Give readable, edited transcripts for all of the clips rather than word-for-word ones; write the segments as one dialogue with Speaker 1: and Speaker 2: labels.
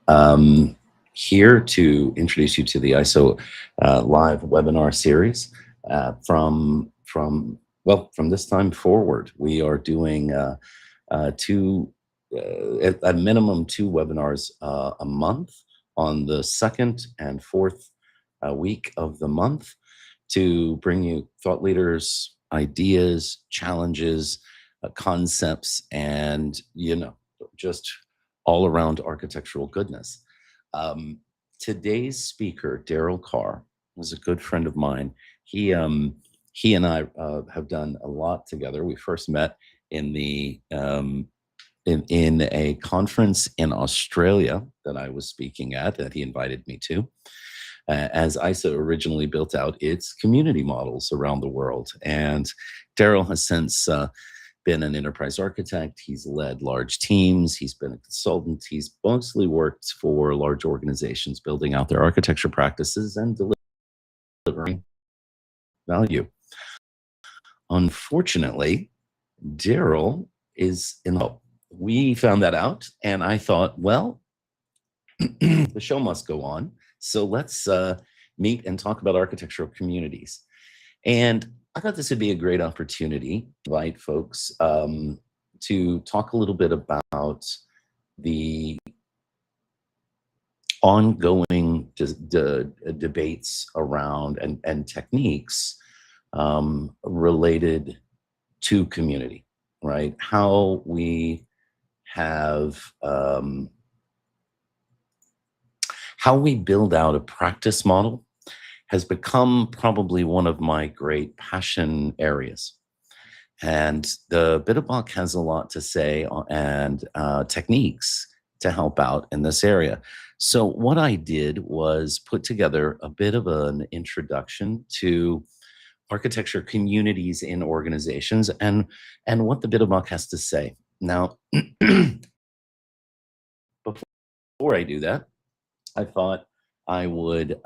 Speaker 1: I'm here to introduce you to the ISO live webinar series. From this time forward, we are doing at a minimum 2 webinars a month on the second and fourth week of the month to bring you thought leaders, ideas, challenges, concepts, and just all around architectural goodness. Today's speaker, Daryl Carr, was a good friend of mine. He and I have done a lot together. We first met in the in a conference in Australia that I was speaking at, that he invited me to, as ISO originally built out its community models around the world. And Daryl has since been an enterprise architect. He's led large teams. He's been a consultant. He's mostly worked for large organizations, building out their architecture practices and delivering value. Unfortunately, Daryl is in the we found that out, and I thought, well, the show must go on. So let's meet and talk about architectural communities. And I thought this would be a great opportunity to invite folks to talk a little bit about the ongoing debates around and techniques related to community, right? How we have how we build out a practice model has become probably one of my great passion areas. And the Bitterbox has a lot to say and techniques to help out in this area. So what I did was put together a bit of an introduction to architecture communities in organizations and what the Bitterbox has to say. Now, before I do that, I thought I would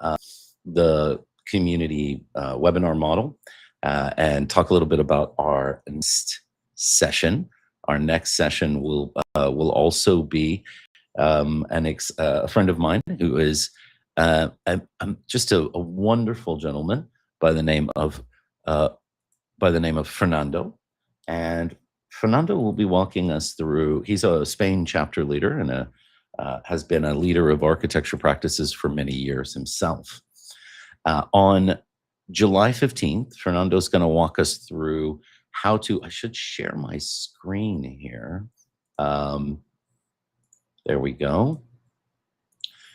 Speaker 1: the community webinar model and talk a little bit about our next session. Our next session will also be a friend of mine who is just a wonderful gentleman by the name of Fernando. And Fernando will be walking us through. He's a Spain chapter leader and has been a leader of architecture practices for many years himself. On July 15th, Fernando's going to walk us through how to, I should share my screen here. There we go.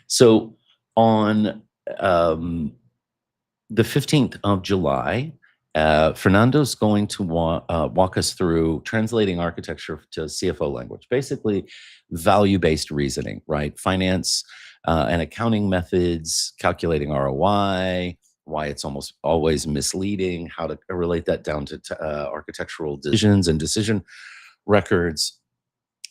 Speaker 1: So on the 15th of July, Fernando's going to walk us through translating architecture to CFO language, basically value-based reasoning, right? Finance and accounting methods, calculating ROI, why it's almost always misleading, how to relate that down to architectural decisions and decision records,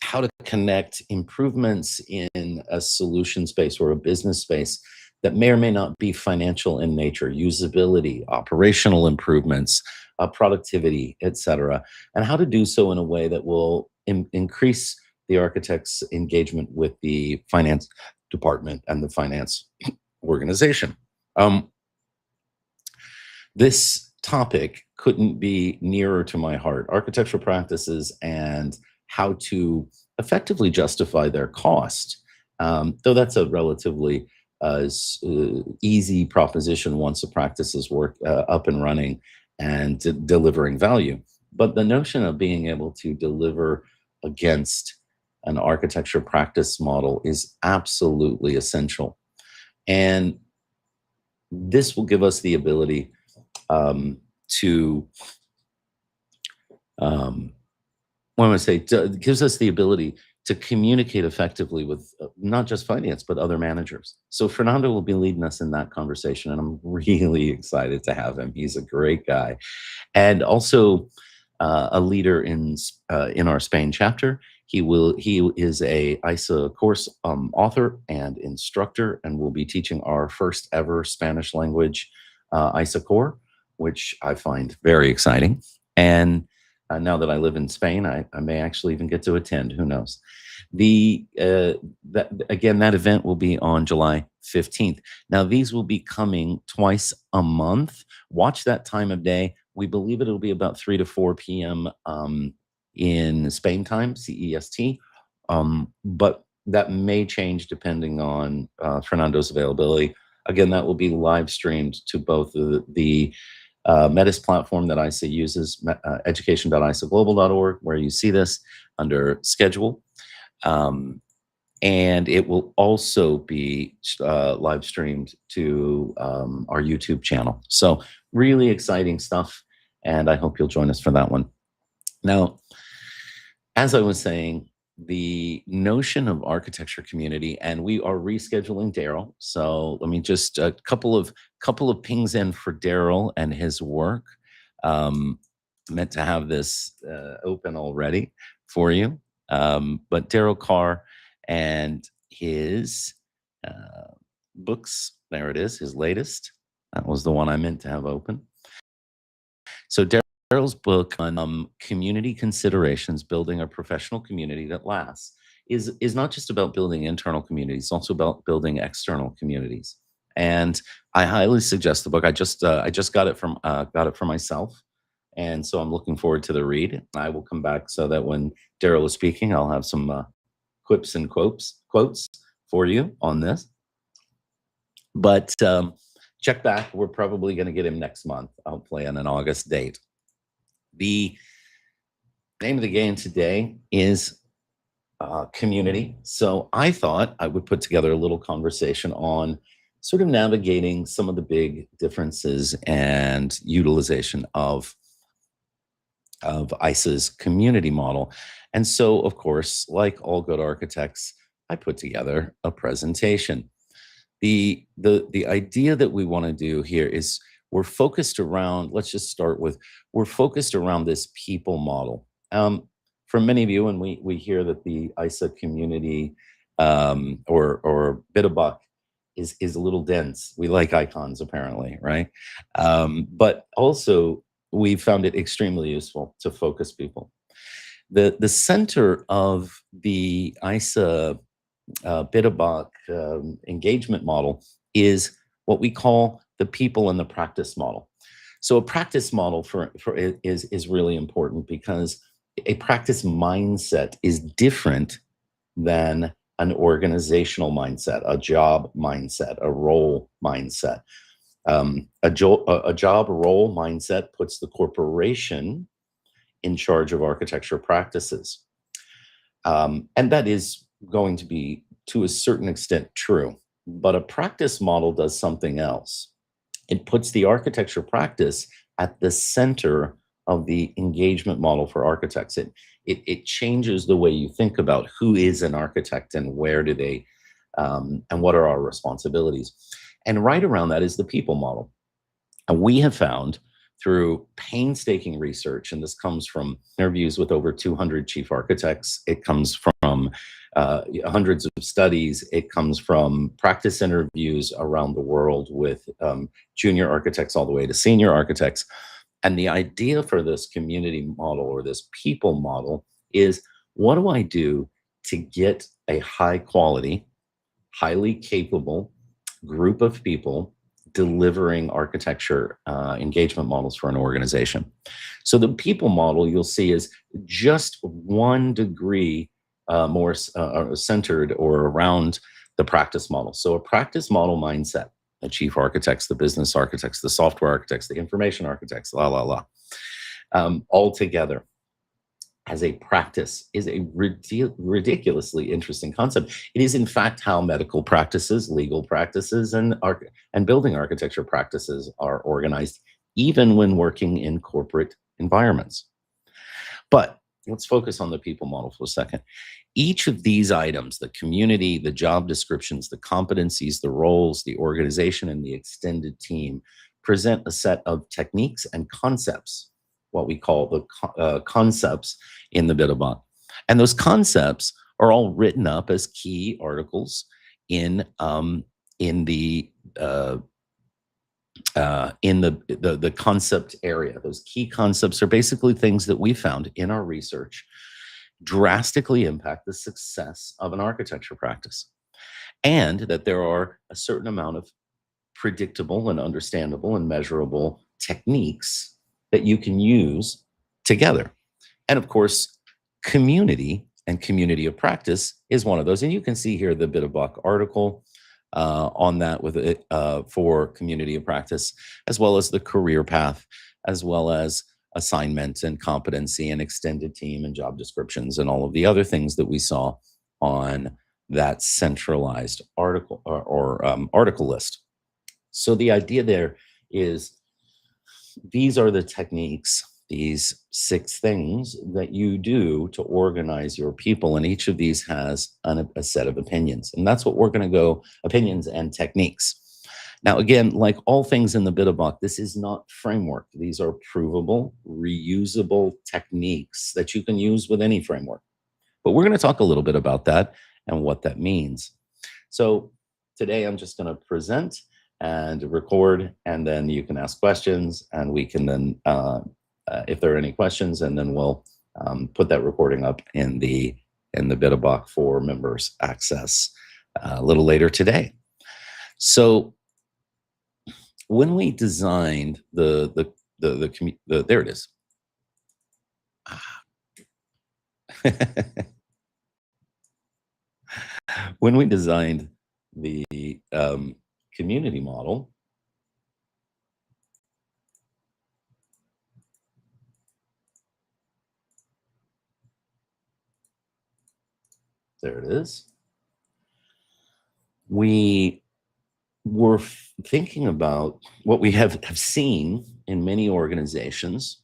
Speaker 1: how to connect improvements in a solution space or a business space that may or may not be financial in nature, usability, operational improvements, productivity, etc., and how to do so in a way that will increase the architect's engagement with the finance department and the finance organization. This topic couldn't be nearer to my heart. Architectural practices and how to effectively justify their cost, though that's a relatively easy proposition once the practices work up and running and delivering value. But the notion of being able to deliver against an architecture practice model is absolutely essential. And this will give us the ability gives us the ability to communicate effectively with not just finance, but other managers. So Fernando will be leading us in that conversation, and I'm really excited to have him. He's a great guy. And also a leader in our Spain chapter. He is a ISA course author and instructor, and will be teaching our first ever Spanish language ISA core, which I find very exciting. And now that I live in Spain, I may actually even get to attend, who knows. That event will be on July 15th. Now, these will be coming twice a month. Watch that time of day. We believe it'll be about 3 to 4 p.m. In Spain time, CEST. But that may change depending on Fernando's availability. Again, that will be live streamed to both the Metis platform that ISA uses, education.isaglobal.org, where you see this under schedule. And it will also be live streamed to our YouTube channel. So really exciting stuff, and I hope you'll join us for that one. Now, as I was saying, the notion of architecture community, and we are rescheduling Daryl. So let me just a couple of pings in for Daryl and his work. Meant to have this open already for you, but Daryl Carr and his books. There it is, his latest. That was the one I meant to have open. So Daryl's book on community considerations, building a professional community that lasts, is not just about building internal communities, it's also about building external communities. And I highly suggest the book. I just got it for myself, and so I'm looking forward to the read. I will come back so that when Daryl is speaking, I'll have some quips and quotes for you on this. But check back. We're probably going to get him next month, hopefully on an August date. The name of the game today is community. So I thought I would put together a little conversation on sort of navigating some of the big differences and utilization of ISA's community model. And so, of course, like all good architects, I put together a presentation. The idea that we want to do here is we're focused around, let's just start with, we're focused around this people model. For many of you, when we hear that the ISA community or Bitterbuck is a little dense, we like icons apparently, right? But also we found it extremely useful to focus people. The center of the ISA Bitterbuck engagement model is what we call the people and the practice model. So a practice model for is really important because a practice mindset is different than an organizational mindset, a job mindset, a role mindset. A job role mindset puts the corporation in charge of architecture practices. And that is going to be, to a certain extent, true. But a practice model does something else. It puts the architecture practice at the center of the engagement model for architects. It changes the way you think about who is an architect and where do they, and what are our responsibilities. And right around that is the people model. And we have found through painstaking research, and this comes from interviews with over 200 chief architects, it comes from hundreds of studies, it comes from practice interviews around the world with junior architects all the way to senior architects. And the idea for this community model or this people model is, what do I do to get a high quality, highly capable group of people delivering architecture engagement models for an organization? So the people model you'll see is just 1 degree more centered or around the practice model. So a practice model mindset, the chief architects, the business architects, the software architects, the information architects, all together as a practice is a ridiculously interesting concept. It is, in fact, how medical practices, legal practices, and building architecture practices are organized, even when working in corporate environments. But let's focus on the people model for a second. Each of these items, the community, the job descriptions, the competencies, the roles, the organization, and the extended team, present a set of techniques and concepts, what we call the concepts in the Bitterbuck. And those concepts are all written up as key articles in the concept area. Those key concepts are basically things that we found in our research drastically impact the success of an architecture practice, and that there are a certain amount of predictable and understandable and measurable techniques that you can use together. And of course, community and community of practice is one of those. And you can see here the Bit of Buck article on that with it for community of practice, as well as the career path, as well as assignment and competency and extended team and job descriptions and all of the other things that we saw on that centralized article or article list. So the idea there is these are the techniques, these 6 things that you do to organize your people, and each of these has a set of opinions, and that's what we're going to go opinions and techniques. Now, again, like all things in the Bit of Buck, this is not framework. These are provable, reusable techniques that you can use with any framework. But we're going to talk a little bit about that and what that means. So today I'm just going to present and record, and then you can ask questions, and we can then, if there are any questions, and then we'll put that recording up in the Bit of Buck for members access a little later today. So when we designed there it is. When we designed the community model, there it is. We were thinking about what we have seen in many organizations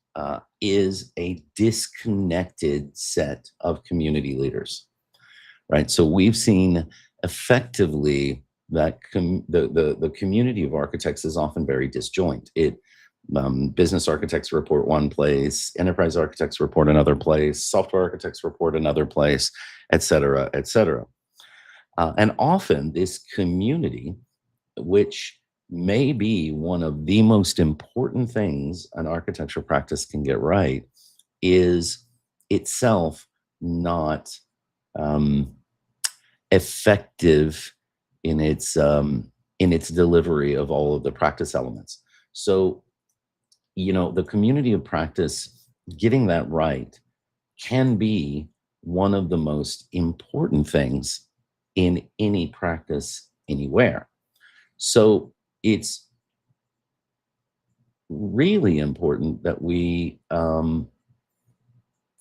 Speaker 1: is a disconnected set of community leaders, right? So we've seen effectively that the community of architects is often very disjoint. Business architects report one place, enterprise architects report another place, software architects report another place, et cetera, et cetera. And often this community, which may be one of the most important things an architecture practice can get right, is itself not effective in its delivery of all of the practice elements. So, the community of practice, getting that right can be one of the most important things in any practice anywhere. So it's really important that we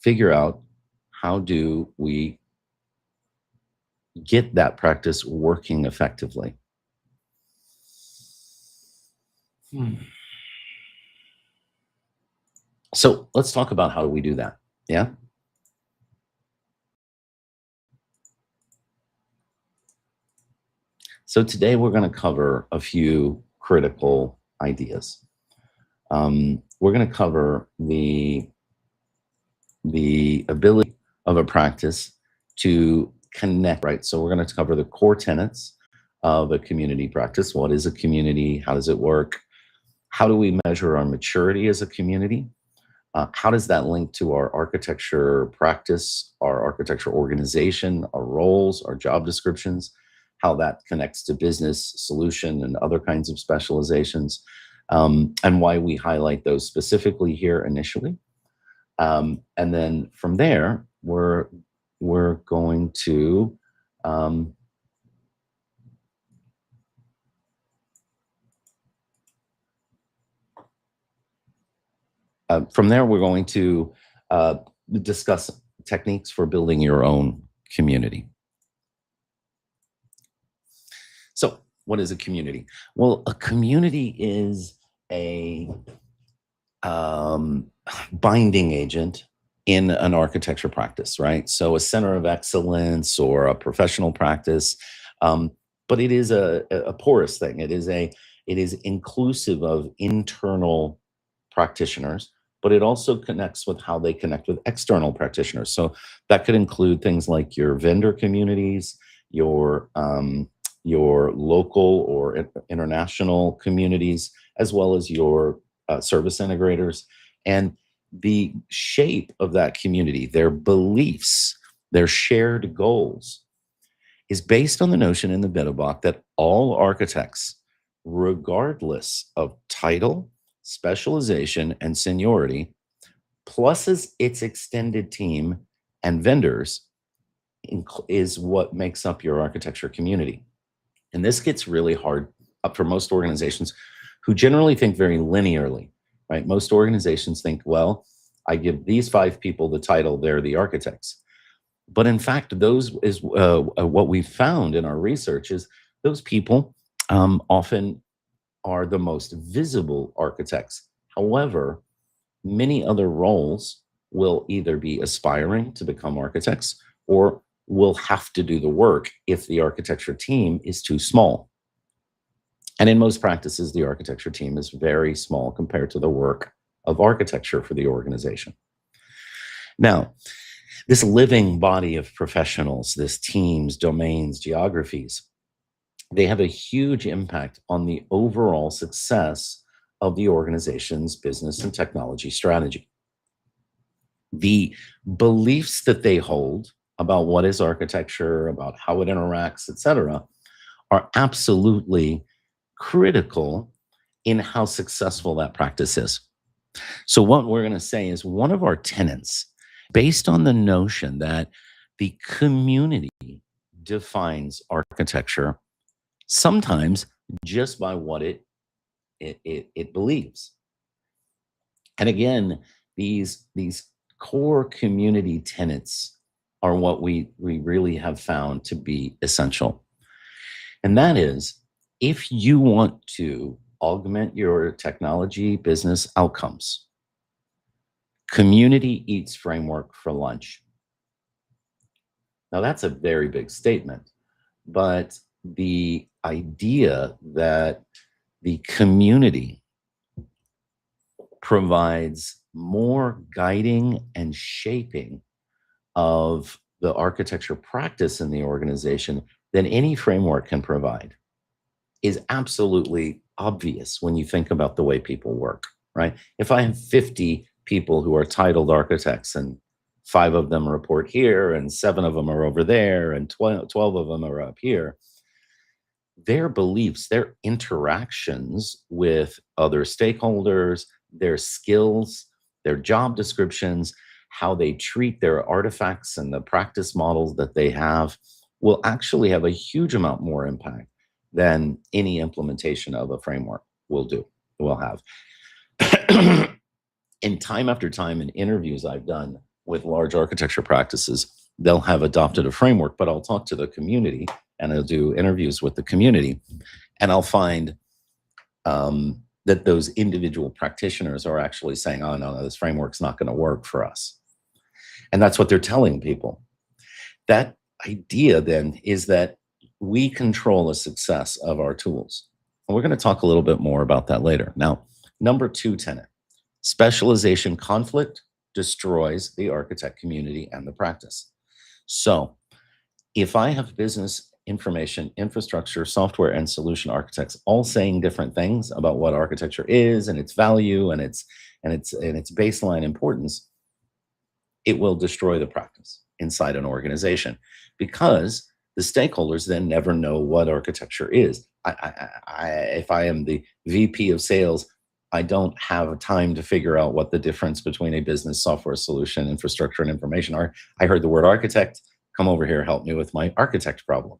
Speaker 1: figure out how do we get that practice working effectively. So let's talk about how do we do that. Yeah. So today we're going to cover a few critical ideas. We're going to cover the ability of a practice to connect, right? So we're going to cover the core tenets of a community practice. What is a community? How does it work? How do we measure our maturity as a community? How does that link to our architecture practice, our architecture organization, our roles, our job descriptions? How that connects to business solution and other kinds of specializations, and why we highlight those specifically here initially. And then from there, we're going to discuss techniques for building your own community. So what is a community? Well, a community is a binding agent in an architecture practice, right? So a center of excellence or a professional practice, but it is a porous thing. It is inclusive of internal practitioners, but it also connects with how they connect with external practitioners. So that could include things like your vendor communities, your local or international communities, as well as your service integrators. And the shape of that community, their beliefs, their shared goals, is based on the notion in the Bit-a-Block that all architects, regardless of title, specialization, and seniority, plus its extended team and vendors, is what makes up your architecture community. And this gets really hard up for most organizations who generally think very linearly, right? Most organizations think, well, I give these 5 people the title, they're the architects. But in fact, those is what we found in our research is those people often are the most visible architects. However, many other roles will either be aspiring to become architects or will have to do the work if the architecture team is too small. And in most practices, the architecture team is very small compared to the work of architecture for the organization. Now, this living body of professionals, this teams, domains, geographies, they have a huge impact on the overall success of the organization's business and technology strategy. The beliefs that they hold about what is architecture, about how it interacts, etc., are absolutely critical in how successful that practice is. So what we're going to say is one of our tenets, based on the notion that the community defines architecture, sometimes just by what it believes. And again, these core community tenets are what we really have found to be essential. And that is, if you want to augment your technology business outcomes, community eats framework for lunch. Now, that's a very big statement, but the idea that the community provides more guiding and shaping of the architecture practice in the organization than any framework can provide is absolutely obvious when you think about the way people work, right? If I have 50 people who are titled architects and 5 of them report here and 7 of them are over there and 12 of them are up here, their beliefs, their interactions with other stakeholders, their skills, their job descriptions, how they treat their artifacts and the practice models that they have will actually have a huge amount more impact than any implementation of a framework will have. And time after time in interviews I've done with large architecture practices, they'll have adopted a framework, but I'll talk to the community and I'll do interviews with the community, and I'll find that those individual practitioners are actually saying, oh, no, this framework's not going to work for us. And that's what they're telling people. That idea then is that we control the success of our tools. And we're going to talk a little bit more about that later. Now, number 2 tenet, specialization conflict destroys the architect community and the practice. So if I have business information, infrastructure, software, and solution architects all saying different things about what architecture is and its value and its baseline importance, it will destroy the practice inside an organization because the stakeholders then never know what architecture is. If I am the VP of sales, I don't have time to figure out what the difference between a business software solution, infrastructure, and information are. I heard the word architect. Come over here, help me with my architect problem.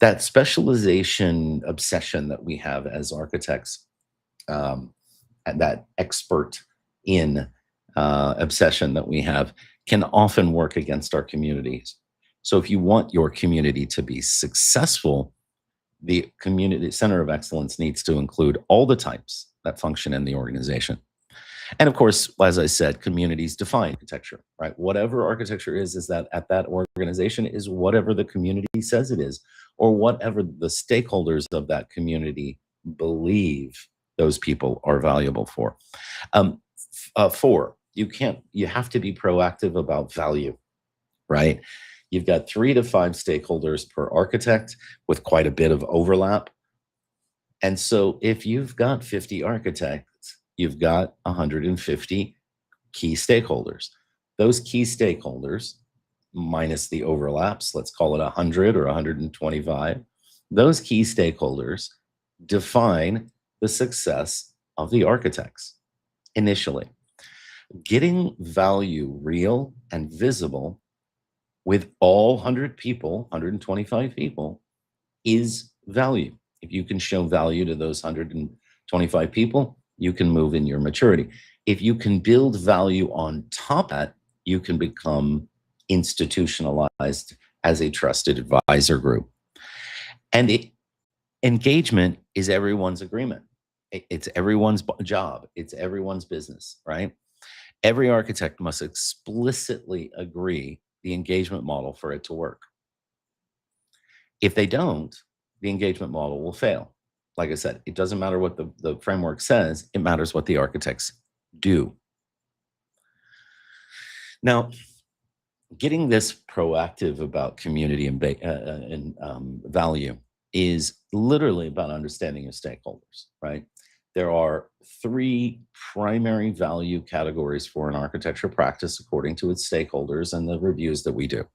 Speaker 1: That specialization obsession that we have as architects, and that expert in obsession that we have, can often work against our communities. So if you want your community to be successful, the community center of excellence needs to include all the types that function in the organization. And of course, as I said, communities define architecture, right? Whatever architecture is that at that organization is whatever the community says it is, or whatever the stakeholders of that community believe those people are valuable for. 4, you have to be proactive about value, right? You've got 3 to 5 stakeholders per architect with quite a bit of overlap. And so if you've got 50 architects you've got 150 key stakeholders. Those key stakeholders, minus the overlaps, let's call it 100 or 125, those key stakeholders define the success of the architects initially. Getting value real and visible with all 100 people, 125 people, is value. If you can show value to those 125 people, you can move in your maturity. If you can build value on top of that, you can become institutionalized as a trusted advisor group. And engagement is everyone's agreement. It's everyone's job. It's everyone's business, right? Every architect must explicitly agree the engagement model for it to work. If they don't, the engagement model will fail. Like I said, it doesn't matter what the framework says, it matters what the architects do. Now, getting this proactive about community and value is literally about understanding your stakeholders, right? There are three primary value categories for an architecture practice according to its stakeholders and the reviews that we do.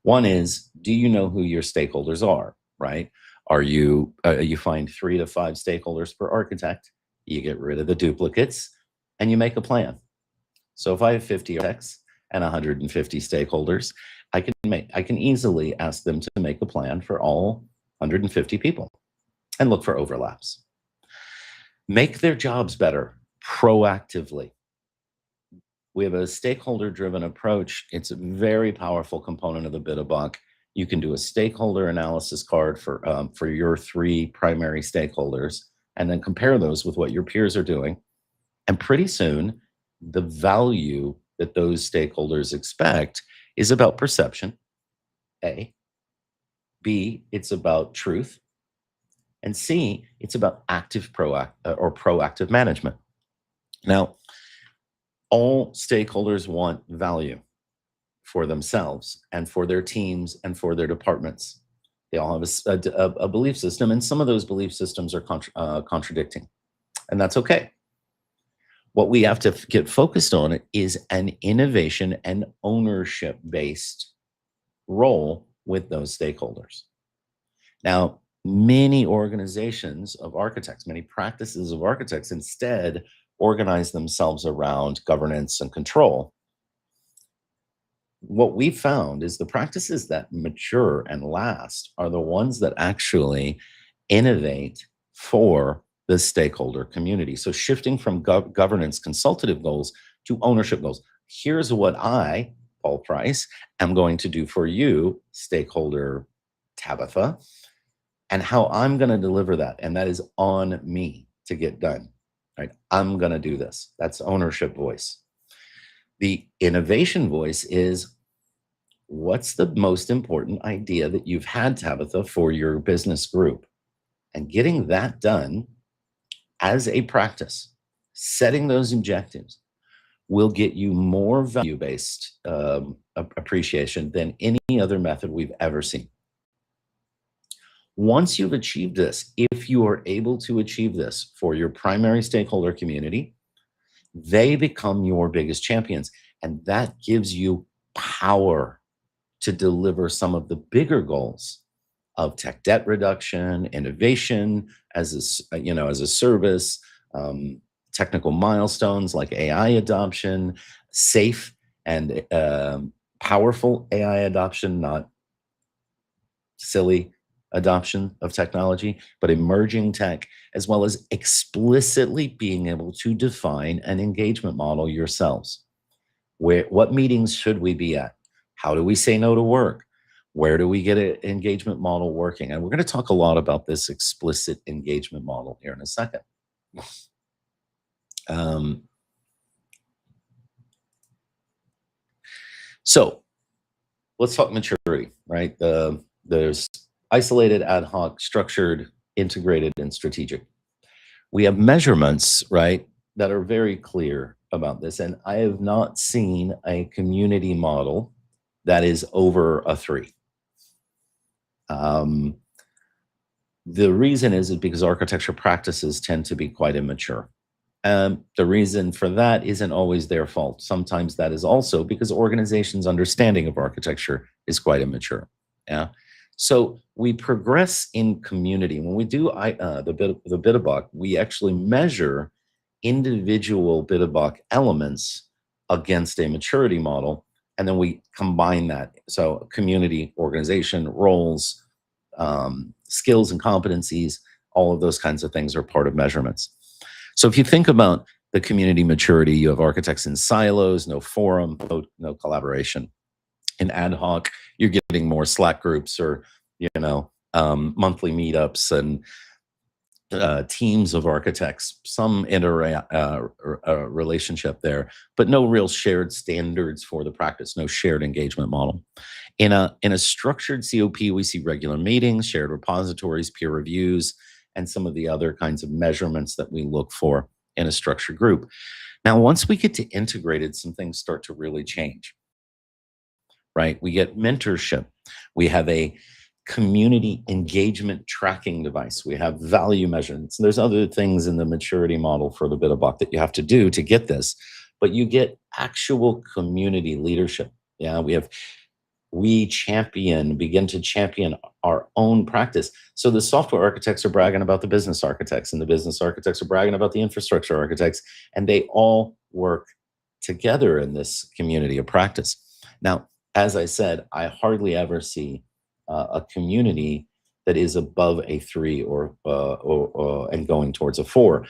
Speaker 1: One is, do you know who your stakeholders are, right? Are you find 3 to 5 stakeholders per architect, you get rid of the duplicates, and you make a plan. So if I have 50 architects and 150 stakeholders, I can easily ask them to make a plan for all 150 people and look for overlaps. Make their jobs better proactively. We have a stakeholder-driven approach. It's a very powerful component of the BIT-A-Buck. You can do a stakeholder analysis card for your 3 primary stakeholders, and then compare those with what your peers are doing. And pretty soon, the value that those stakeholders expect is about perception, A. B, it's about truth. And C, it's about proactive management. Now, all stakeholders want value for themselves and for their teams and for their departments. They all have a belief system, and some of those belief systems are contradicting, and that's okay. What we have to get focused on is an innovation and ownership-based role with those stakeholders. Now, many organizations of architects, many practices of architects instead organize themselves around governance and control. What we found is the practices that mature and last are the ones that actually innovate for the stakeholder community. So shifting from governance consultative goals to ownership goals. Here's what I, Paul Price, am going to do for you, stakeholder Tabitha, and how I'm going to deliver that. And that is on me to get done, right? I'm going to do this. That's ownership voice. The innovation voice is, what's the most important idea that you've had, Tabitha, for your business group? And getting that done as a practice, setting those objectives, will get you more value-based appreciation than any other method we've ever seen. Once you've achieved this, if you are able to achieve this for your primary stakeholder community, they become your biggest champions. And that gives you power to deliver some of the bigger goals of tech debt reduction, innovation as a service, technical milestones like AI adoption, safe and powerful AI adoption, not silly adoption of technology, but emerging tech, as well as explicitly being able to define an engagement model yourselves. What meetings should we be at? How do we say no to work? Where do we get an engagement model working? And we're going to talk a lot about this explicit engagement model here in a second. So let's talk maturity, right? There's isolated, ad hoc, structured, integrated, and strategic. We have measurements, right, that are very clear about this. And I have not seen a community model that is over a 3. The reason is because architecture practices tend to be quite immature. The reason for that isn't always their fault. Sometimes that is also because organizations' understanding of architecture is quite immature. Yeah. So we progress in community. When we do the Bitterbuck, we actually measure individual Bitterbuck elements against a maturity model, and then we combine that. So community, organization, roles, skills and competencies, all of those kinds of things are part of measurements. So if you think about the community maturity, you have architects in silos, no forum, no collaboration. In ad hoc, you're getting more Slack groups or monthly meetups and teams of architects, some relationship there, but no real shared standards for the practice, no shared engagement model. In a structured COP, we see regular meetings, shared repositories, peer reviews, and some of the other kinds of measurements that we look for in a structured group. Now, once we get to integrated, some things start to really change, right? We get mentorship. We have a community engagement tracking device. We have value measurements. There's other things in the maturity model for the Bitterbuck that you have to do to get this, but you get actual community leadership. Yeah, begin to champion our own practice. So the software architects are bragging about the business architects, and the business architects are bragging about the infrastructure architects, and they all work together in this community of practice. Now, as I said, I hardly ever see a community that is above a 3 or and going towards a 4.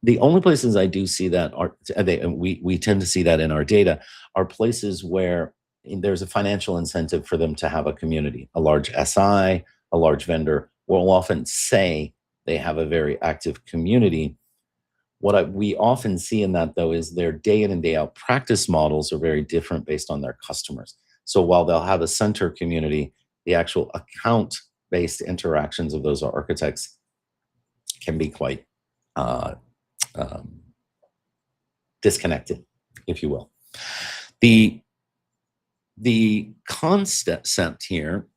Speaker 1: The only places I do see that and we tend to see that in our data, are places where there's a financial incentive for them to have a community. A large SI, a large vendor will often say they have a very active community. What we often see in that, though, is their day in and day out practice models are very different based on their customers. So while they'll have a center community, the actual account-based interactions of those architects can be quite uh, disconnected, if you will. The concept here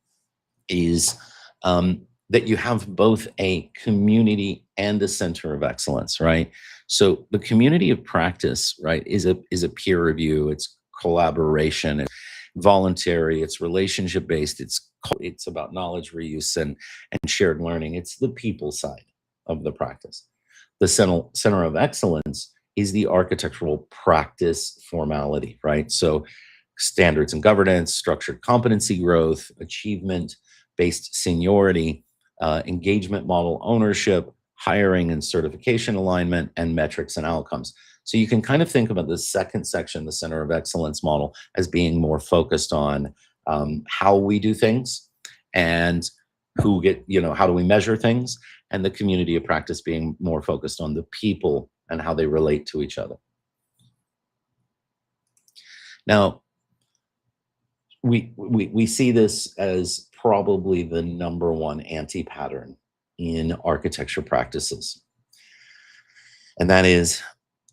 Speaker 1: is that you have both a community and a center of excellence, right? So the community of practice, right, is a peer review, it's collaboration, it's voluntary, it's relationship based, it's about knowledge reuse and shared learning. It's the people side of the practice. The center of excellence is the architectural practice formality, right? So standards and governance, structured competency growth, achievement based seniority, engagement model ownership, hiring and certification alignment, and metrics and outcomes. So you can kind of think about the second section, the center of excellence model, as being more focused on how we do things and how do we measure things, and the community of practice being more focused on the people and how they relate to each other. Now, we see this as probably the number one anti-pattern in architecture practices. And that is,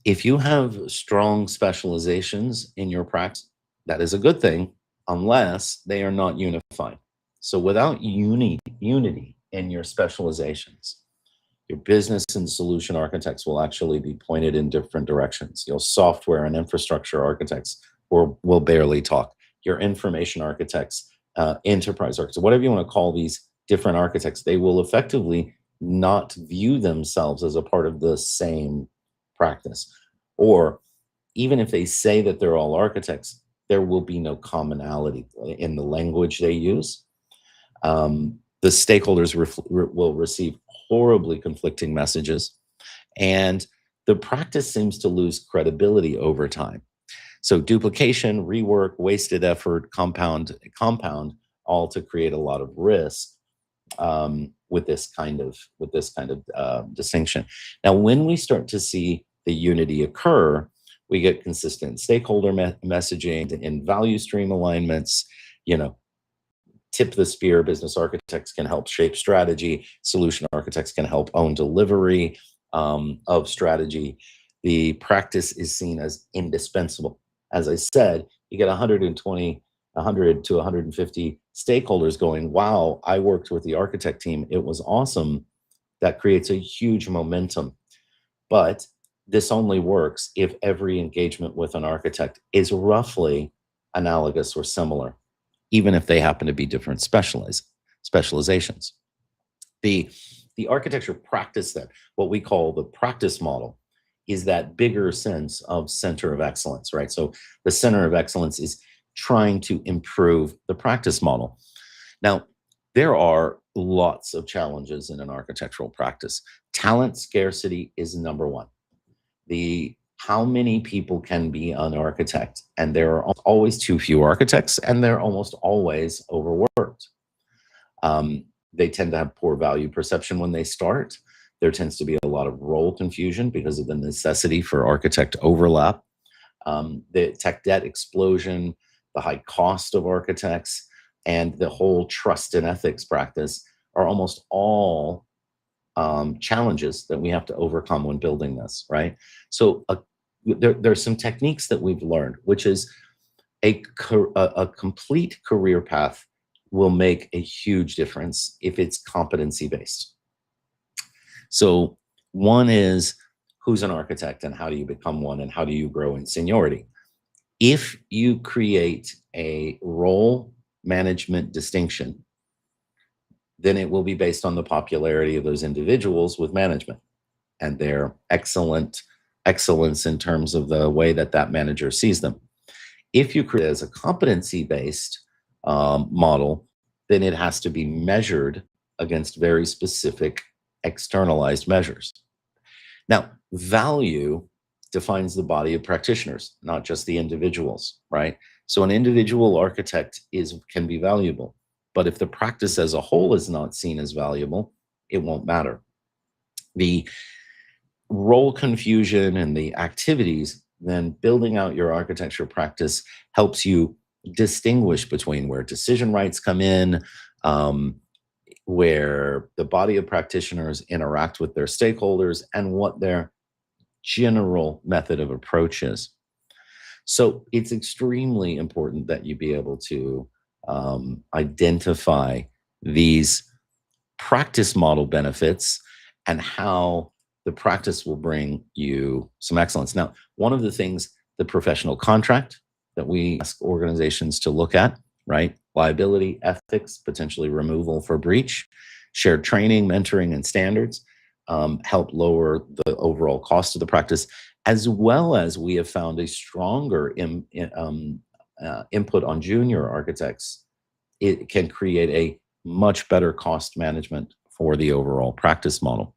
Speaker 1: if you have strong specializations in your practice, that is a good thing, unless they are not unified. So without unity in your specializations, your business and solution architects will actually be pointed in different directions. Your software and infrastructure architects will barely talk. Your information architects, enterprise architects, whatever you want to call these different architects, they will effectively not view themselves as a part of the same practice. Or even if they say that they're all architects, there will be no commonality in the language they use. The stakeholders will receive horribly conflicting messages, and the practice seems to lose credibility over time. So duplication, rework, wasted effort, compound, all to create a lot of risk with this kind of distinction. Now, when we start to see the unity occur, we get consistent stakeholder messaging and value stream alignments. Tip the spear. Business architects can help shape strategy. Solution architects can help own delivery of strategy. The practice is seen as indispensable. As I said, you get 100 to 150 stakeholders going, wow, I worked with the architect team. It was awesome. That creates a huge momentum. But this only works if every engagement with an architect is roughly analogous or similar, even if they happen to be different specializations. The architecture practice, that what we call the practice model, is that bigger sense of center of excellence, right? So the center of excellence is trying to improve the practice model. Now, there are lots of challenges in an architectural practice. Talent scarcity is number one. How many people can be an architect? And there are always too few architects, and they're almost always overworked. They tend to have poor value perception when they start. There tends to be a lot of role confusion because of the necessity for architect overlap. The tech debt explosion, the high cost of architects, and the whole trust and ethics practice are almost all challenges that we have to overcome when building this, right? So there's some techniques that we've learned, which is a complete career path will make a huge difference if it's competency based. So one is, who's an architect and how do you become one and how do you grow in seniority? If you create a role management distinction, then it will be based on the popularity of those individuals with management and their excellence in terms of the way that manager sees them. If you create it as a competency-based model, then it has to be measured against very specific externalized measures. Now, value defines the body of practitioners, not just the individuals, right? So an individual architect can be valuable, but if the practice as a whole is not seen as valuable, it won't matter. The role confusion and the activities, then building out your architecture practice helps you distinguish between where decision rights come in, where the body of practitioners interact with their stakeholders, and what their general method of approach is. So it's extremely important that you be able to identify these practice model benefits and how the practice will bring you some excellence. Now, one of the things, the professional contract that we ask organizations to look at, right? Liability, ethics, potentially removal for breach, shared training, mentoring, and standards help lower the overall cost of the practice, as well as we have found a stronger input on junior architects. It can create a much better cost management for the overall practice model.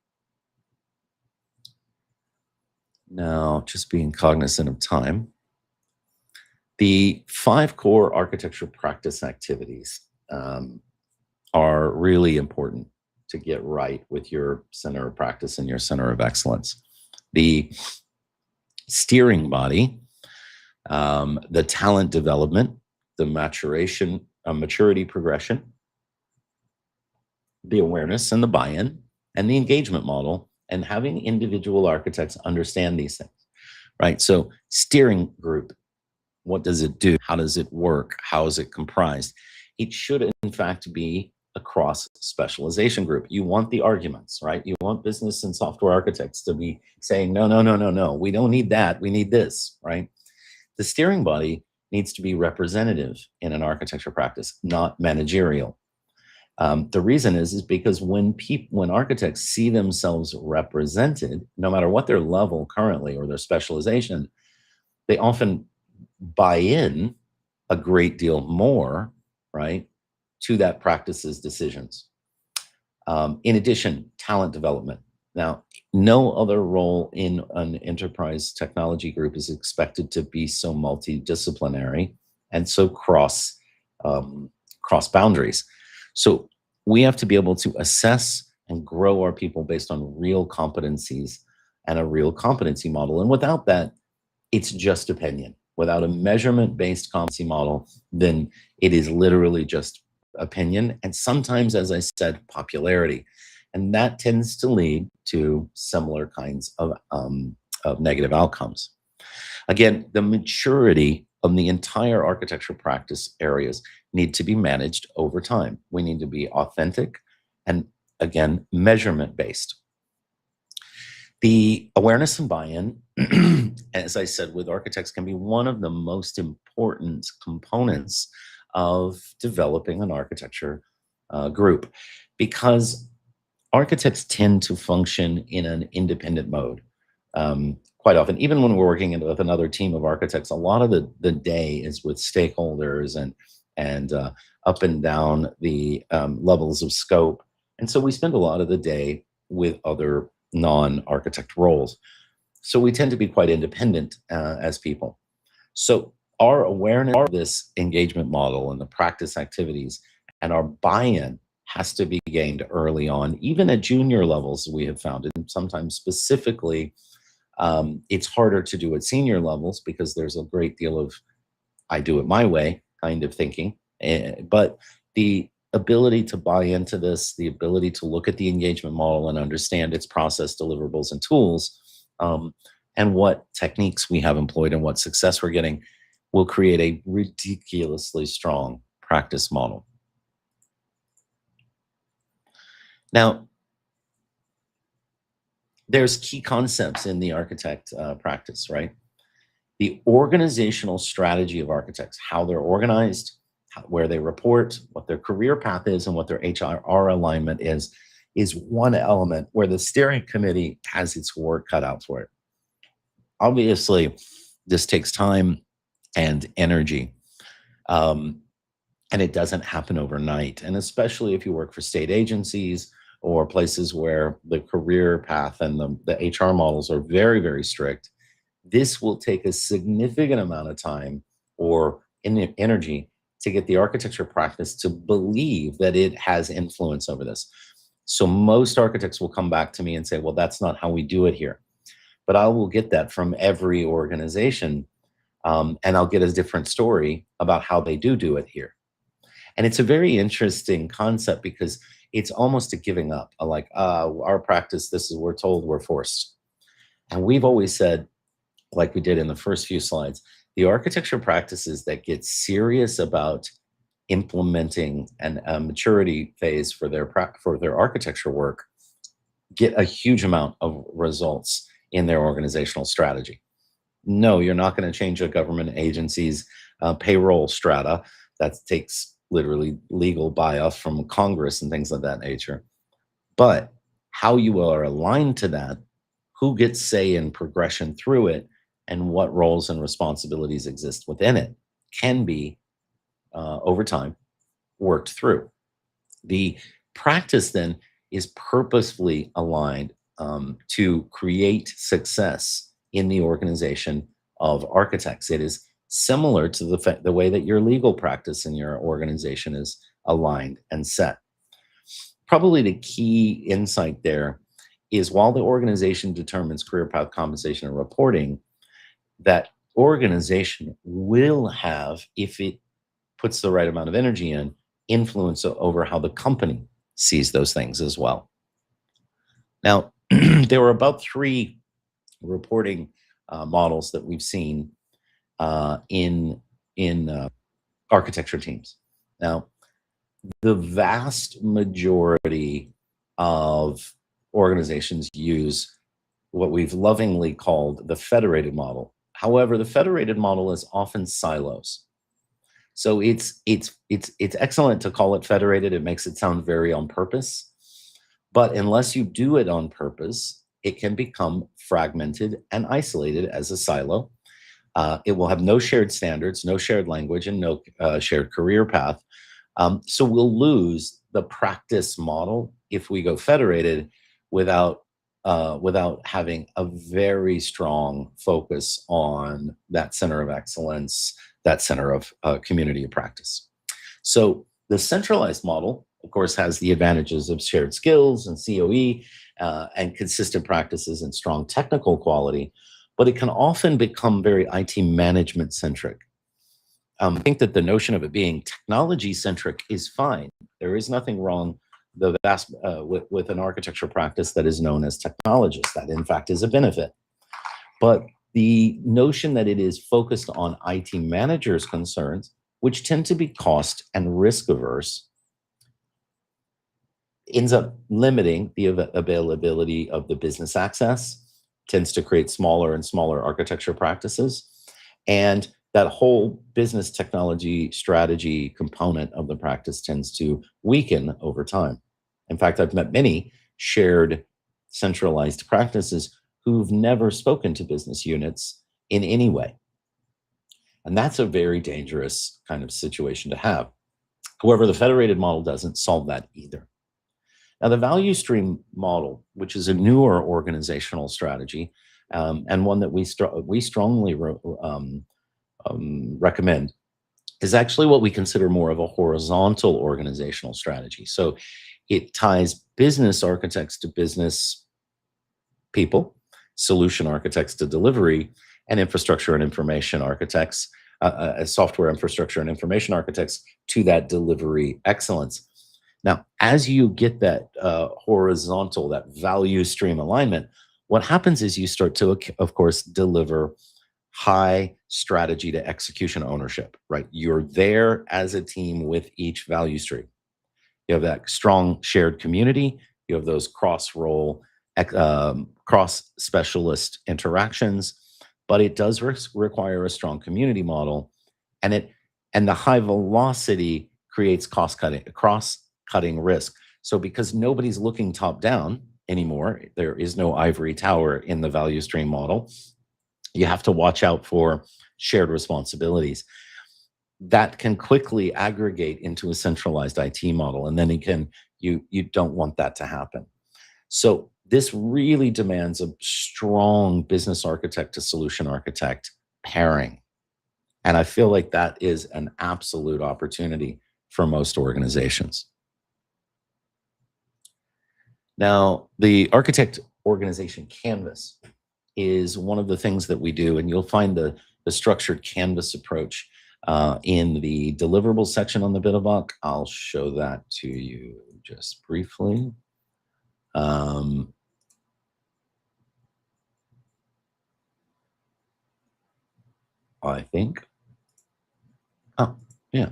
Speaker 1: Now, just being cognizant of time, the 5 core architecture practice activities are really important to get right with your center of practice and your center of excellence. The steering body, the talent development, the maturity progression, the awareness and the buy-in, and the engagement model, and having individual architects understand these things, right? So steering group, what does it do? How does it work? How is it comprised? It should, in fact, be a cross specialization group. You want the arguments, right? You want business and software architects to be saying, no, no, no, no, no, we don't need that. We need this, right? The steering body needs to be representative in an architecture practice, not managerial. The reason is because when architects see themselves represented, no matter what their level currently or their specialization, they often buy in a great deal more, right, to that practice's decisions. In addition, talent development. Now, no other role in an enterprise technology group is expected to be so multidisciplinary and so cross boundaries. So we have to be able to assess and grow our people based on real competencies and a real competency model. And without that, it's just opinion. Without a measurement-based competency model, then it is literally just opinion. And sometimes, as I said, popularity. And that tends to lead to similar kinds of negative outcomes. Again, the maturity of the entire architecture practice areas need to be managed over time. We need to be authentic and, again, measurement-based. The awareness and buy-in, as I said, with architects can be one of the most important components of developing an architecture group because architects tend to function in an independent mode. Quite often, even when we're working with another team of architects, a lot of the day is with stakeholders and up and down the levels of scope. And so we spend a lot of the day with other non-architect roles. So we tend to be quite independent as people. So our awareness of this engagement model and the practice activities and our buy-in has to be gained early on, even at junior levels, we have found. And sometimes specifically, it's harder to do at senior levels because there's a great deal of I do it my way kind of thinking. But the ability to buy into this, the ability to look at the engagement model and understand its process, deliverables, and tools, and what techniques we have employed and what success we're getting will create a ridiculously strong practice model. Now, there's key concepts in the architect practice, right? The organizational strategy of architects, how they're organized, where they report, what their career path is, and what their HR alignment is one element where the steering committee has its work cut out for it. Obviously, this takes time and energy, and it doesn't happen overnight. And especially if you work for state agencies or places where the career path and the HR models are very, very strict, this will take a significant amount of time or energy to get the architecture practice to believe that it has influence over this. So most architects will come back to me and say, well, that's not how we do it here. But I will get that from every organization, and I'll get a different story about how they do it here. And it's a very interesting concept because it's almost a giving up, like our practice, this is, we're told, we're forced. And we've always said, like we did in the first few slides, the architecture practices that get serious about implementing a maturity phase for their architecture work get a huge amount of results in their organizational strategy. No, you're not going to change a government agency's payroll strata. That takes literally legal buy-off from Congress and things of that nature. But how you are aligned to that, who gets say in progression through it, and what roles and responsibilities exist within it can be, over time, worked through. The practice then is purposefully aligned to create success in the organization of architects. It is similar to the way that your legal practice in your organization is aligned and set. Probably the key insight there is while the organization determines career path, compensation, and reporting, that organization will have, if it puts the right amount of energy in, influence over how the company sees those things as well. Now, there were about 3 reporting models that we've seen in architecture teams. Now, the vast majority of organizations use what we've lovingly called the federated model. However, the federated model is often silos. So it's excellent to call it federated. It makes it sound very on purpose. But unless you do it on purpose, it can become fragmented and isolated as a silo. It will have no shared standards, no shared language, and no shared career path. So we'll lose the practice model if we go federated without having a very strong focus on that center of excellence, that center of community of practice. So the centralized model, of course, has the advantages of shared skills and COE and consistent practices and strong technical quality, but it can often become very IT management centric. I think that the notion of it being technology centric is fine. There is nothing wrong with an architecture practice that is known as technologist. That in fact is a benefit. But the notion that it is focused on IT managers' concerns, which tend to be cost and risk averse, ends up limiting the availability of the business access tends to create smaller and smaller architecture practices. And that whole business technology strategy component of the practice tends to weaken over time. In fact, I've met many shared centralized practices who've never spoken to business units in any way. And that's a very dangerous kind of situation to have. However, the federated model doesn't solve that either. Now, the value stream model, which is a newer organizational strategy, and one that we strongly recommend, is actually what we consider more of a horizontal organizational strategy. So it ties business architects to business people, solution architects to delivery, and infrastructure and information architects, software infrastructure and information architects to that delivery excellence. Now, as you get that horizontal, that value stream alignment, what happens is you start to, of course, deliver high strategy to execution ownership, right? You're there as a team with each value stream. You have that strong shared community. You have those cross-role, cross-specialist interactions, but it does require a strong community model, and the high velocity creates cross-cutting risk. So because nobody's looking top down anymore, there is no ivory tower in the value stream model. You have to watch out for shared responsibilities that can quickly aggregate into a centralized IT model, and then you don't want that to happen. So this really demands a strong business architect to solution architect pairing. And I feel like that is an absolute opportunity for most organizations. Now, the architect organization canvas is one of the things that we do, and you'll find the structured canvas approach in the deliverables section on the Bitterbox. I'll show that to you just briefly. I think. Oh, yeah.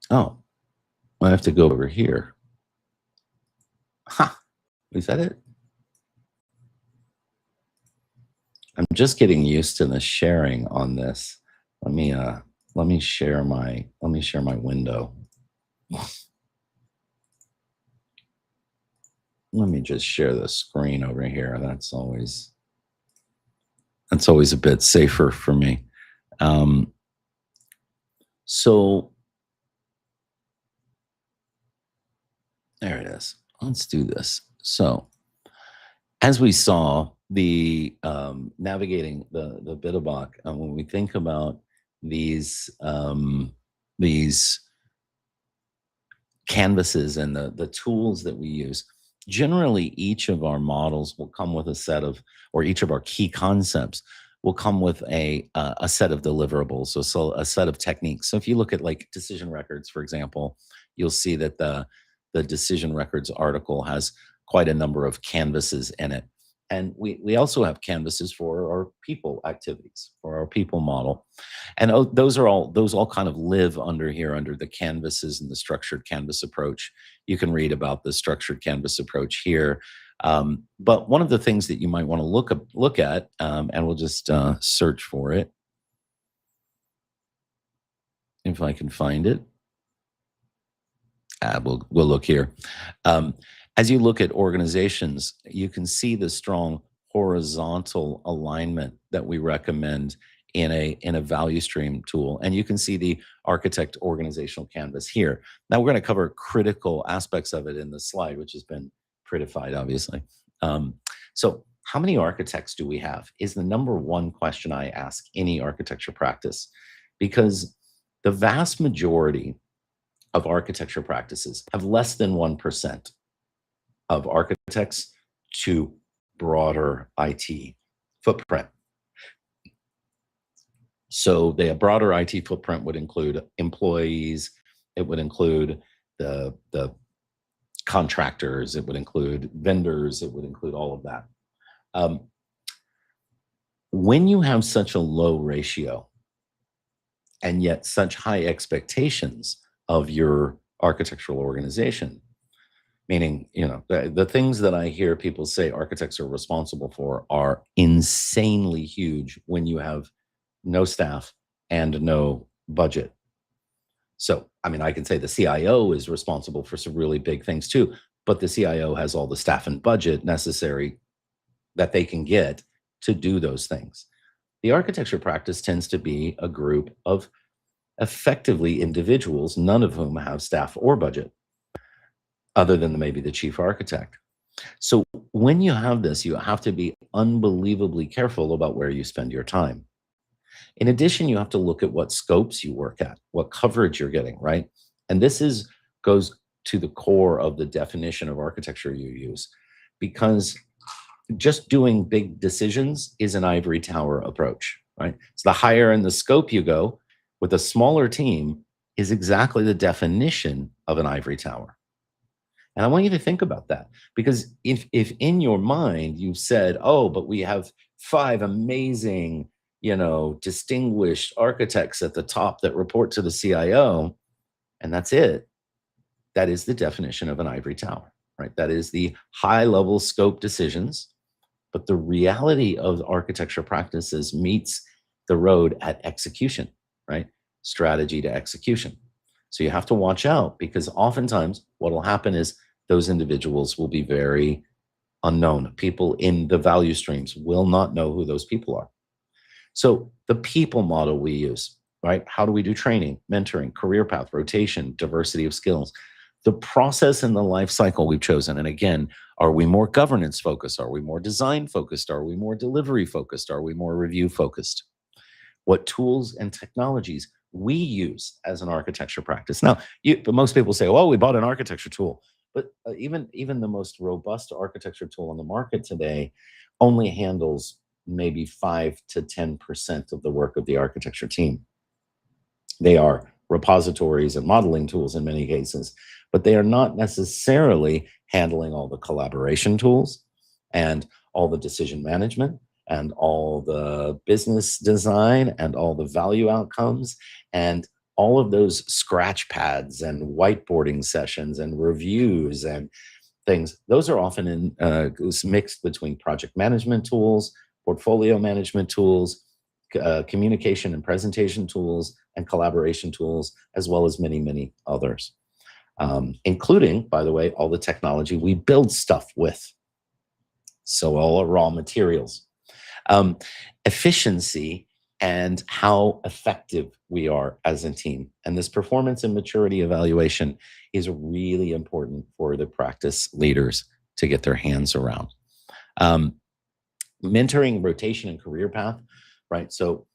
Speaker 1: Oh, I have to go over here. Ha! Is that it? I'm just getting used to the sharing on this. Let me share my window. Let me just share the screen over here. That's always a bit safer for me. So there it is. Let's do this. So as we saw, the navigating the Bitterbox, when we think about these canvases and the tools that we use, generally each of our models will come with a set of, or each of our key concepts will come with a set of deliverables, so a set of techniques. So if you look at like decision records, for example, you'll see that the decision records article has quite a number of canvases in it. And we also have canvases for our people activities, for our people model. And those all kind of live under here, under the canvases and the structured canvas approach. You can read about the structured canvas approach here. But one of the things that you might want to look at, and we'll just search for it, if I can find it. We'll look here. As you look at organizations, you can see the strong horizontal alignment that we recommend in a value stream tool, and you can see the architect organizational canvas here. Now we're going to cover critical aspects of it in the slide, which has been prettified, obviously. So how many architects do we have is the number one question I ask any architecture practice, because the vast majority of architecture practices have less than 1% of architects to broader IT footprint. So the broader IT footprint would include employees, it would include the contractors, it would include vendors, it would include all of that. when you have such a low ratio and yet such high expectations of your architectural organization, meaning, the things that I hear people say architects are responsible for are insanely huge when you have no staff and no budget. So, I mean, I can say the CIO is responsible for some really big things too, but the CIO has all the staff and budget necessary that they can get to do those things. The architecture practice tends to be a group of effectively individuals, none of whom have staff or budget, other than maybe the chief architect. So when you have this, you have to be unbelievably careful about where you spend your time. In addition, you have to look at what scopes you work at, what coverage you're getting, right? And this goes to the core of the definition of architecture you use, because just doing big decisions is an ivory tower approach, right? So the higher in the scope you go with a smaller team is exactly the definition of an ivory tower. And I want you to think about that, because if in your mind you've said, oh, but we have 5 amazing, distinguished architects at the top that report to the CIO, and that's it, that is the definition of an ivory tower, right? That is the high level scope decisions. But the reality of architecture practices meets the road at execution, right? Strategy to execution. So you have to watch out, because oftentimes what will happen is those individuals will be very unknown. People in the value streams will not know who those people are. So the people model we use, right? How do we do training, mentoring, career path, rotation, diversity of skills? The process and the life cycle we've chosen. And again, are we more governance focused? Are we more design focused? Are we more delivery focused? Are we more review focused? What tools and technologies we use as an architecture practice. Now, but most people say, well, we bought an architecture tool. But even the most robust architecture tool on the market today only handles maybe 5 to 10% of the work of the architecture team. They are repositories and modeling tools in many cases, but they are not necessarily handling all the collaboration tools and all the decision management and all the business design and all the value outcomes and all of those scratch pads and whiteboarding sessions and reviews and things. Those are often mixed between project management tools, portfolio management tools, communication and presentation tools, and collaboration tools, as well as many, many others, including, by the way, all the technology we build stuff with. So all our raw materials, efficiency, and how effective we are as a team. And this performance and maturity evaluation is really important for the practice leaders to get their hands around. Mentoring, rotation, and career path, right? So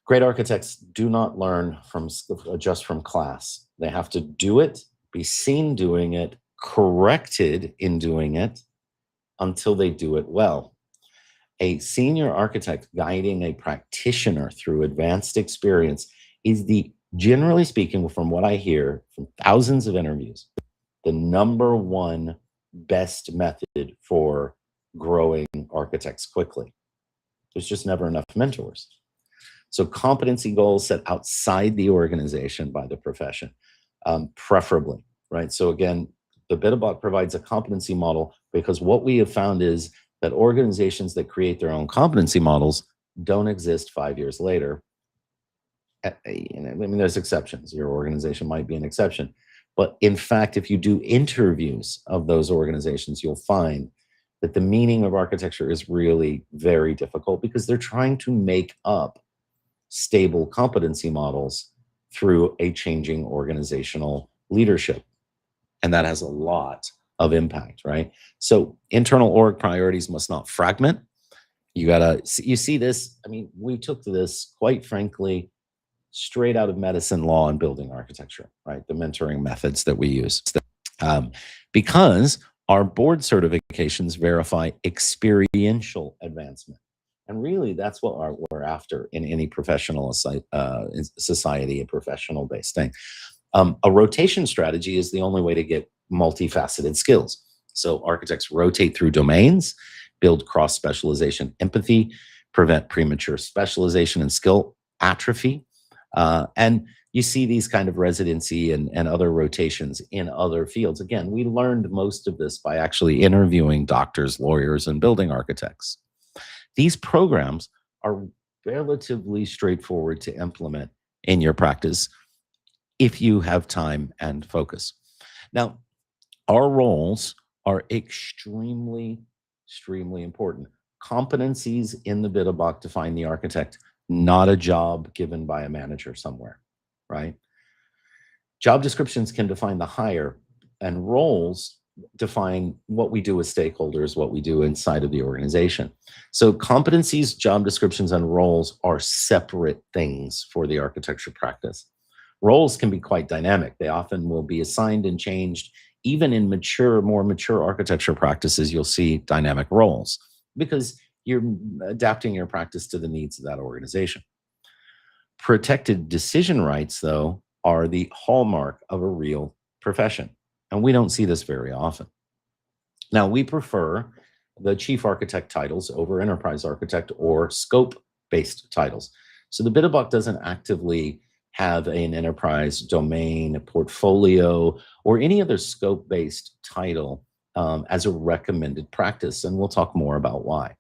Speaker 1: great architects do not learn just from class. They have to do it, be seen doing it, corrected in doing it until they do it well. A senior architect guiding a practitioner through advanced experience is generally speaking, from what I hear from thousands of interviews, the number one best method for growing architects quickly. There's just never enough mentors. So competency goals set outside the organization by the profession, preferably, right? So again, the Bitterbox provides a competency model because what we have found is that organizations that create their own competency models don't exist 5 years later. I mean, there's exceptions. Your organization might be an exception. But in fact, if you do interviews of those organizations, you'll find that the meaning of architecture is really very difficult because they're trying to make up stable competency models through a changing organizational leadership. And that has a lot of impact, right? So internal org priorities must not fragment. You see this, I mean, we took this, quite frankly, straight out of medicine, law, and building architecture, right? The mentoring methods that we use. Because our board certifications verify experiential advancement. And really, that's what we're after in any professional society, a professional-based thing. A rotation strategy is the only way to get multifaceted skills. So architects rotate through domains, build cross-specialization empathy, prevent premature specialization and skill atrophy. And you see these kind of residency and other rotations in other fields. Again, we learned most of this by actually interviewing doctors, lawyers, and building architects. These programs are relatively straightforward to implement in your practice if you have time and focus. Now, our roles are extremely important. Competencies in the Bitterbox define the architect, not a job given by a manager somewhere, right? Job descriptions can define the hire, and roles define what we do with stakeholders, what we do inside of the organization. So competencies, job descriptions, and roles are separate things for the architecture practice. Roles can be quite dynamic. They often will be assigned and changed. Even in more mature architecture practices, you'll see dynamic roles because you're adapting your practice to the needs of that organization. Protected decision rights, though, are the hallmark of a real profession. And we don't see this very often. Now, we prefer the chief architect titles over enterprise architect or scope-based titles. So the Bitterbox doesn't actively have an enterprise domain, a portfolio, or any other scope-based title as a recommended practice. And we'll talk more about why.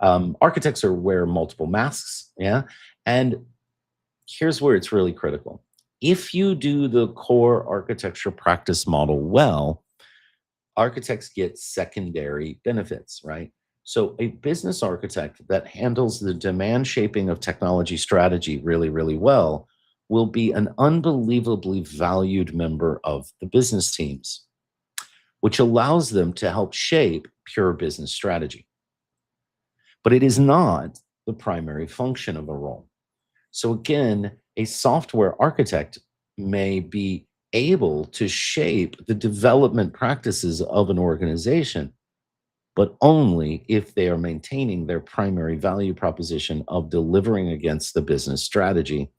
Speaker 1: Architects wear multiple masks, yeah? And here's where it's really critical. If you do the core architecture practice model well, architects get secondary benefits, right? So a business architect that handles the demand shaping of technology strategy really well will be an unbelievably valued member of the business teams, which allows them to help shape pure business strategy. But it is not the primary function of a role. So again, a software architect may be able to shape the development practices of an organization, but only if they are maintaining their primary value proposition of delivering against the business strategy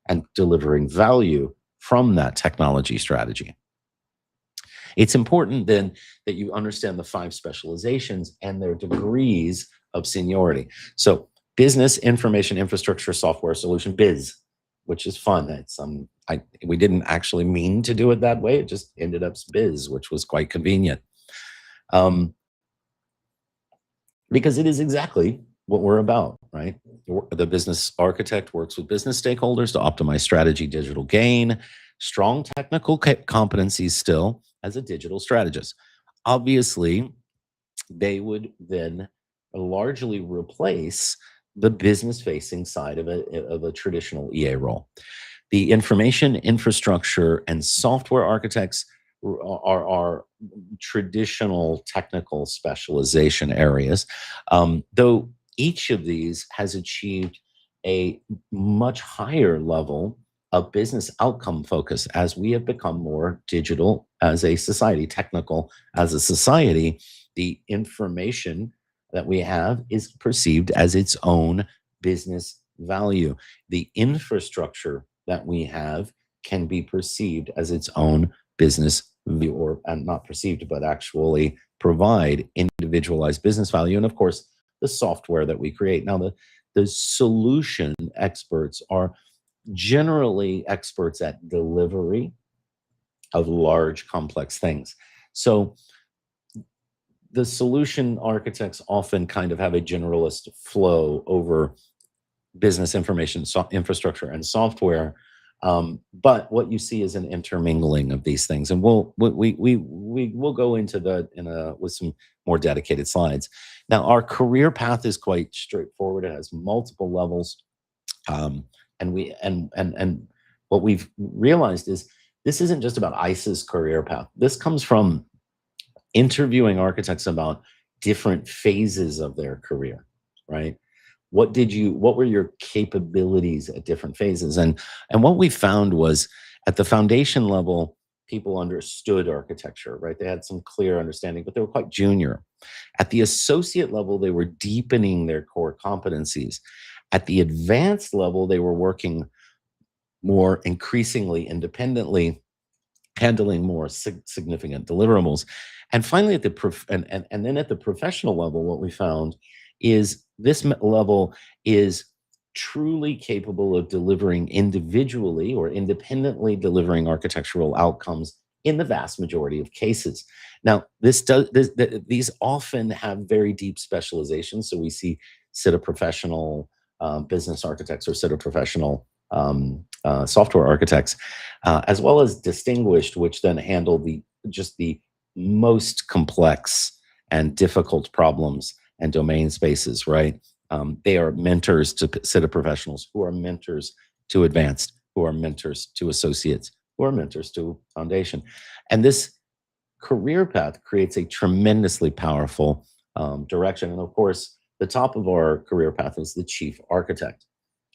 Speaker 1: and delivering value from that technology strategy. It's important then that you understand the 5 specializations and their degrees of seniority. So business information infrastructure software solution, biz, which is fun. It's we didn't actually mean to do it that way. It just ended up biz, which was quite convenient. Because it is exactly what we're about, right? The business architect works with business stakeholders to optimize strategy, digital gain, strong technical competencies still as a digital strategist. Obviously, they would then largely replace the business-facing side of a traditional EA role. The information infrastructure and software architects are traditional technical specialization areas, though each of these has achieved a much higher level of business outcome focus as we have become more digital as a society, technical as a society. The information that we have is perceived as its own business value. The infrastructure that we have can be perceived as its own business value, or and not perceived, but actually provide individualized business value. And of course, the software that we create. Now, the solution experts are generally experts at delivery of large, complex things. So the solution architects often kind of have a generalist flow over business information, infrastructure, and software. But what you see is an intermingling of these things, and we'll go into that with some more dedicated slides. Now, our career path is quite straightforward. It has multiple levels, and what we've realized is this isn't just about ICE's career path. This comes from interviewing architects about different phases of their career, right? What were your capabilities at different phases? And what we found was at the foundation level, people understood architecture, right? They had some clear understanding, but they were quite junior. At the associate level, they were deepening their core competencies. At the advanced level, they were working more increasingly independently, handling more significant deliverables. And finally, then at the professional level, what we found is level is truly capable of delivering individually or independently delivering architectural outcomes in the vast majority of cases. Now, these often have very deep specializations. So we see set of professional business architects or set of professional software architects, as well as distinguished, which then handle the most complex and difficult problems and domain spaces, right? They are mentors to set of professionals who are mentors to advanced, who are mentors to associates, who are mentors to foundation. And this career path creates a tremendously powerful direction. And of course, the top of our career path is the chief architect.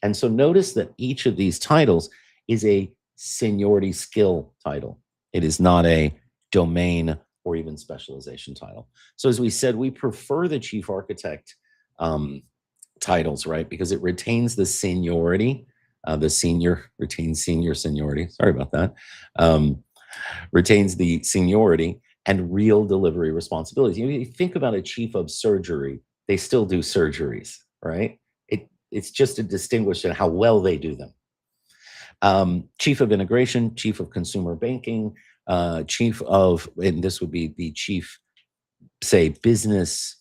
Speaker 1: And so notice that each of these titles is a seniority skill title. It is not a domain or even specialization title. So as we said, we prefer the chief architect titles, right? Because it retains the seniority, the senior retains senior seniority. Sorry about that. Retains the seniority and real delivery responsibilities. You think about a chief of surgery, they still do surgeries, right? It's just to distinguish how well they do them. Chief of integration, chief of consumer banking, chief of, and this would be the chief, say, business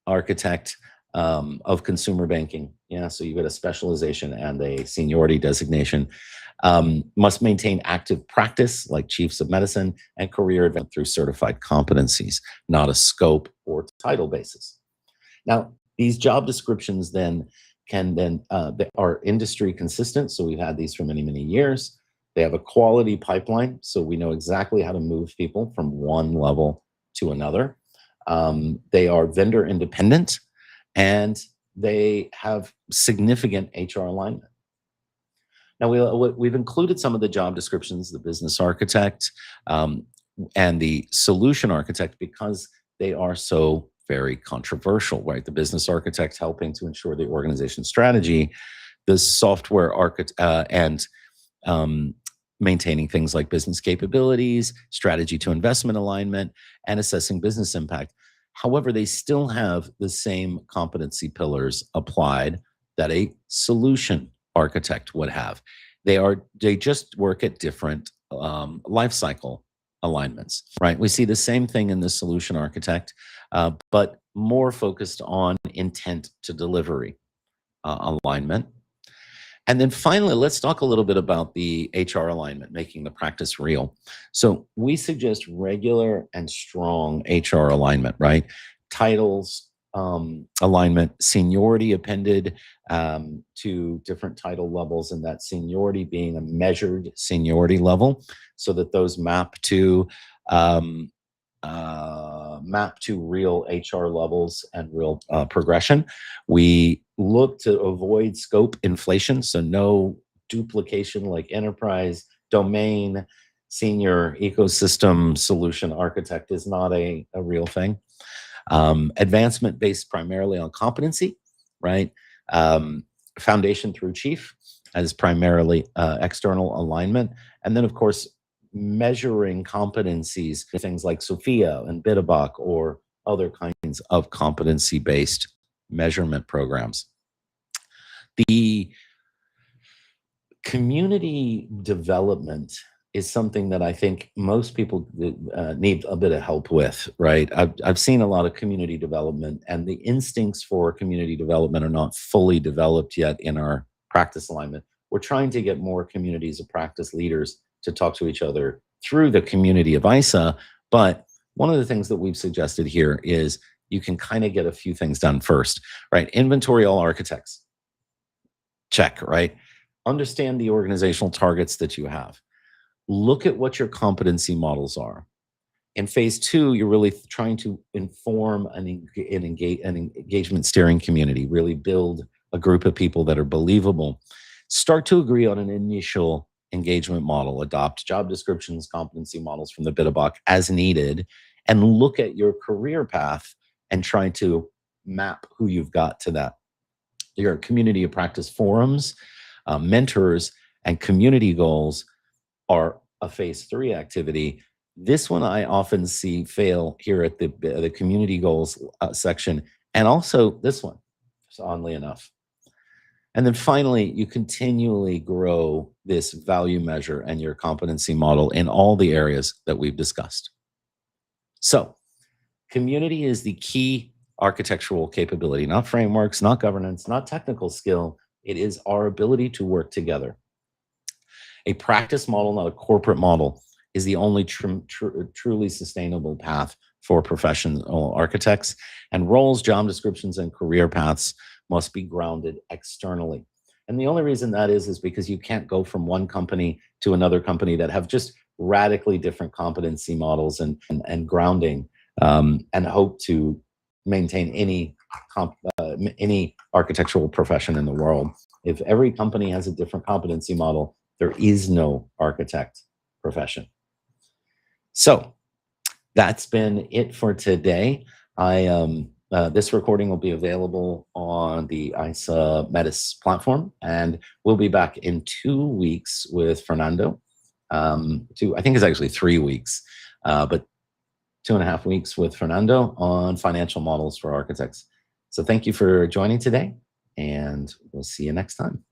Speaker 1: architect of consumer banking. Yeah, so you've got a specialization and a seniority designation. Must maintain active practice like chiefs of medicine and career advancement through certified competencies, not a scope or title basis. Now, these job descriptions then they are industry consistent. So we've had these for many, many years. They have a quality pipeline. So we know exactly how to move people from one level to another. They are vendor independent and they have significant HR alignment. Now, we've included some of the job descriptions, the business architect and the solution architect, because they are so very controversial, right? The business architect helping to ensure the organization strategy, the software architect and maintaining things like business capabilities, strategy to investment alignment, and assessing business impact. However, they still have the same competency pillars applied that a solution architect would have. They just work at different life cycle alignments, right? We see the same thing in the solution architect, but more focused on intent to delivery alignment. And then finally, let's talk a little bit about the HR alignment, making the practice real. So we suggest regular and strong HR alignment, right? Titles, alignment, seniority appended to different title levels, and that seniority being a measured seniority level, so that those map to real HR levels and real progression. We look to avoid scope inflation, so no duplication like enterprise, domain, senior, ecosystem, solution architect is not a real thing. Advancement based primarily on competency, right? Foundation through chief as primarily external alignment. And then, of course, measuring competencies, things like Sophia and Bitterbuck or other kinds of competency-based measurement programs. The community development is something that I think most people need a bit of help with, right? I've seen a lot of community development, and the instincts for community development are not fully developed yet in our practice alignment. We're trying to get more communities of practice leaders to talk to each other through the community of ISA. But one of the things that we've suggested here is you can kind of get a few things done first, right? Inventory all architects. Check, right? Understand the organizational targets that you have. Look at what your competency models are. In phase 2, you're really trying to inform an engagement steering community, really build a group of people that are believable. Start to agree on an initial engagement model, adopt job descriptions, competency models from the Bitterbuck as needed, and look at your career path and try to map who you've got to that. Your community of practice forums, mentors, and community goals are a phase 3 activity. This one I often see fail here at the community goals section and also this one, oddly enough. And then finally, you continually grow this value measure and your competency model in all the areas that we've discussed. So, community is the key architectural capability, not frameworks, not governance, not technical skill. It is our ability to work together. A practice model, not a corporate model, is the only truly sustainable path for professional architects. And roles, job descriptions, and career paths must be grounded externally. And the only reason that is because you can't go from one company to another company that have just radically different competency models and grounding, and hope to maintain any architectural profession in the world. If every company has a different competency model, there is no architect profession. So that's been it for today. This recording will be available on the ISA Metis platform, and we'll be back in 2 weeks with Fernando. I think it's actually 3 weeks, but 2.5 weeks with Fernando on financial models for architects. So thank you for joining today, and we'll see you next time.